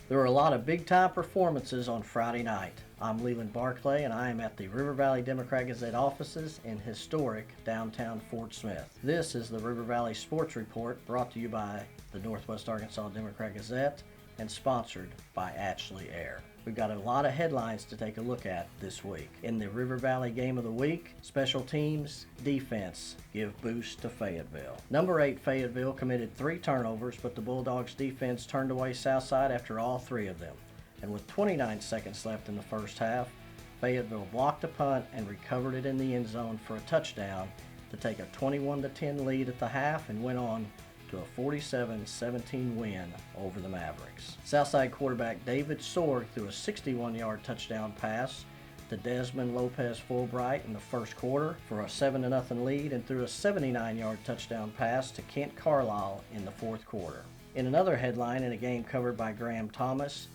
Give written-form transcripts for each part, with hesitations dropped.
There were a lot of big-time performances on Friday night. I'm Leland Barclay, and I am at the River Valley Democrat-Gazette offices in historic downtown Fort Smith. This is the River Valley Sports Report, brought to you by the Northwest Arkansas Democrat-Gazette and sponsored by Ashley Air. We've got a lot of headlines to take a look at this week. In the River Valley Game of the Week, special teams, defense give boost to Fayetteville. Number 8 Fayetteville committed 3 turnovers, but the Bulldogs defense turned away Southside after all 3 of them. And with 29 seconds left in the first half, Fayetteville blocked a punt and recovered it in the end zone for a touchdown to take a 21-10 lead at the half and went on to a 47-17 win over the Mavericks. Southside quarterback David Sorg threw a 61-yard touchdown pass to Desmond Lopez Fulbright in the first quarter for a 7-0 lead and threw a 79-yard touchdown pass to Kent Carlisle in the fourth quarter. In another headline, in a game covered by Graham Thomas,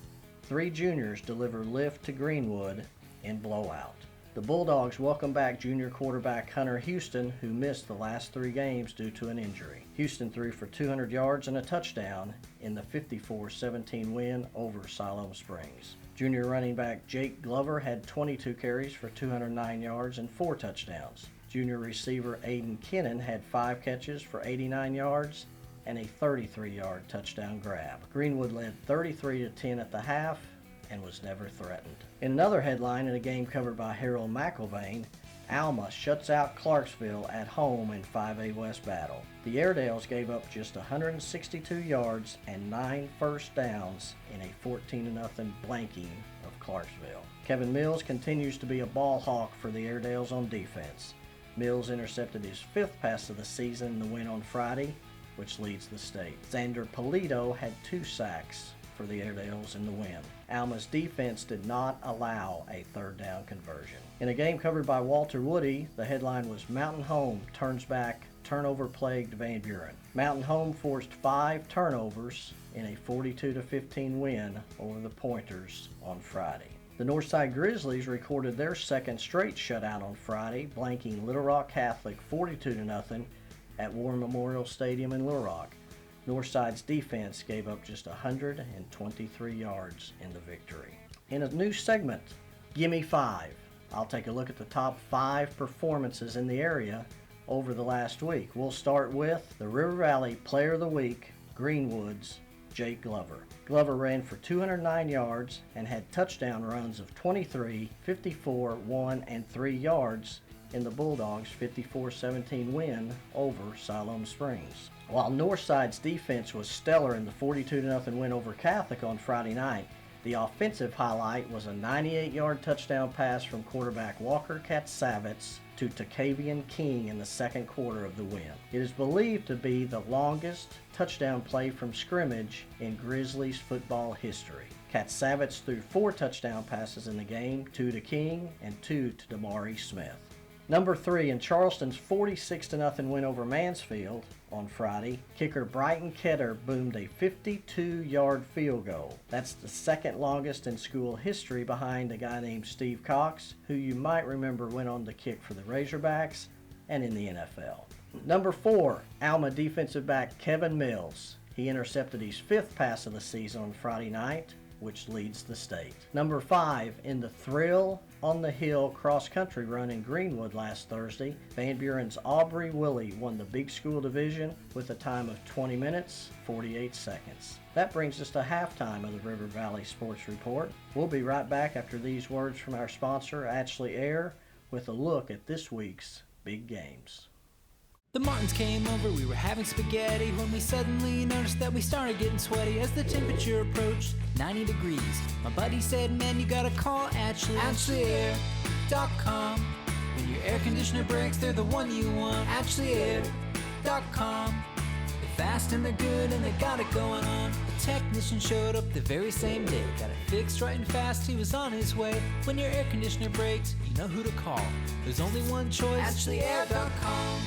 3 juniors deliver lift to Greenwood in blowout. The Bulldogs welcome back junior quarterback Hunter Houston, who missed the last 3 games due to an injury. Houston threw for 200 yards and a touchdown in the 54-17 win over Siloam Springs. Junior running back Jake Glover had 22 carries for 209 yards and 4 touchdowns. Junior receiver Aiden Kennan had 5 catches for 89 yards and a 33-yard touchdown grab. Greenwood led 33-10 at the half and was never threatened. In another headline, in a game covered by Harold McIlvain, Alma shuts out Clarksville at home in 5A West battle. The Airedales gave up just 162 yards and 9 first downs in a 14-0 blanking of Clarksville. Kevin Mills continues to be a ball hawk for the Airedales on defense. Mills intercepted his 5th pass of the season in the win on Friday, which leads the state. Xander Polito had 2 sacks for the Airedales in the win. Alma's defense did not allow a 3rd down conversion. In a game covered by Walter Woody, the headline was Mountain Home turns back turnover-plagued Van Buren. Mountain Home forced 5 turnovers in a 42-15 win over the Pointers on Friday. The Northside Grizzlies recorded their 2nd straight shutout on Friday, blanking Little Rock Catholic 42-0 at War Memorial Stadium in Little Rock. Northside's defense gave up just 123 yards in the victory. In a new segment, Gimme 5, I'll take a look at the top 5 performances in the area over the last week. We'll start with the River Valley Player of the Week, Greenwood's Jake Glover. Glover ran for 209 yards and had touchdown runs of 23, 54, 1, and 3 yards in the Bulldogs' 54-17 win over Siloam Springs. While Northside's defense was stellar in the 42-0 win over Catholic on Friday night, the offensive highlight was a 98-yard touchdown pass from quarterback Walker Katsavitz to Takavian King in the 2nd quarter of the win. It is believed to be the longest touchdown play from scrimmage in Grizzlies football history. Katsavitz threw 4 touchdown passes in the game, 2 to King and 2 to Damari Smith. Number 3, in Charleston's 46-0 win over Mansfield on Friday, kicker Brighton Ketter boomed a 52-yard field goal. That's the 2nd longest in school history, behind a guy named Steve Cox, who you might remember went on to kick for the Razorbacks and in the NFL. Number 4, Alma defensive back Kevin Mills. He intercepted his 5th pass of the season on Friday night, which leads the state. Number 5, in the Thrill on the Hill cross-country run in Greenwood last Thursday, Van Buren's Aubrey Willie won the Big School Division with a time of 20 minutes, 48 seconds. That brings us to halftime of the River Valley Sports Report. We'll be right back after these words from our sponsor, Ashley Air, with a look at this week's big games. The Martins came over, we were having spaghetti when we suddenly noticed that we started getting sweaty as the temperature approached 90 degrees. My buddy said, man, you gotta call AshleyAir.com. When your air conditioner breaks, they're the one you want. AshleyAir.com. They're fast and they're good and they got it going on. The technician showed up the very same day. Got it fixed right and fast, he was on his way. When your air conditioner breaks, you know who to call. There's only one choice, AshleyAir.com.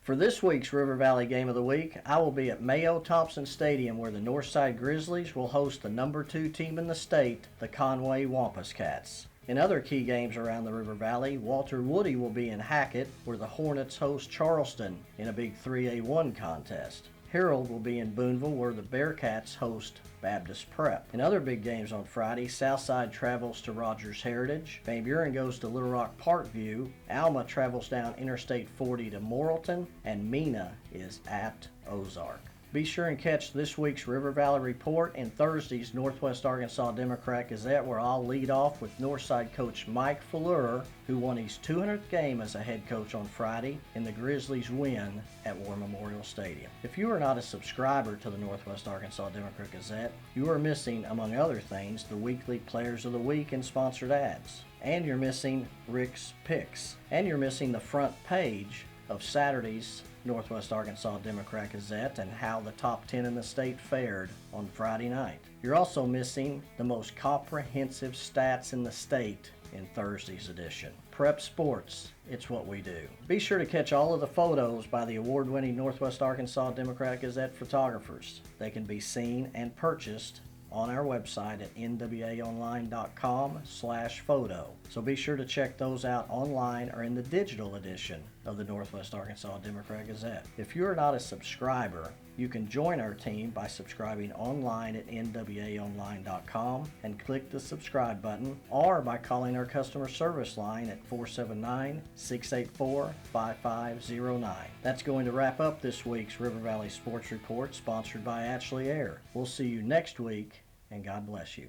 For this week's River Valley Game of the Week, I will be at Mayo Thompson Stadium, where the Northside Grizzlies will host the number 2 team in the state, the Conway Wampus Cats. In other key games around the River Valley, Walter Woody will be in Hackett, where the Hornets host Charleston in a big 3A1 contest. Herald will be in Boonville, where the Bearcats host Baptist Prep. In other big games on Friday, Southside travels to Rogers Heritage, Van Buren goes to Little Rock Parkview, Alma travels down Interstate 40 to Morrilton, and Mena is at Ozark. Be sure and catch this week's River Valley Report and Thursday's Northwest Arkansas Democrat-Gazette, where I'll lead off with Northside coach Mike Fuller, who won his 200th game as a head coach on Friday in the Grizzlies' win at War Memorial Stadium. If you are not a subscriber to the Northwest Arkansas Democrat-Gazette, you are missing, among other things, the weekly Players of the Week and sponsored ads. And you're missing Rick's Picks. And you're missing the front page of Saturday's Northwest Arkansas Democrat-Gazette and how the top 10 in the state fared on Friday night. You're also missing the most comprehensive stats in the state in Thursday's edition. Prep Sports, it's what we do. Be sure to catch all of the photos by the award-winning Northwest Arkansas Democrat-Gazette photographers. They can be seen and purchased on our website at nwaonline.com/photo. So be sure to check those out online or in the digital edition of the Northwest Arkansas Democrat-Gazette. If you're not a subscriber, you can join our team by subscribing online at nwaonline.com and click the subscribe button, or by calling our customer service line at 479-684-5509. That's going to wrap up this week's River Valley Sports Report, sponsored by Ashley Air. We'll see you next week, and God bless you.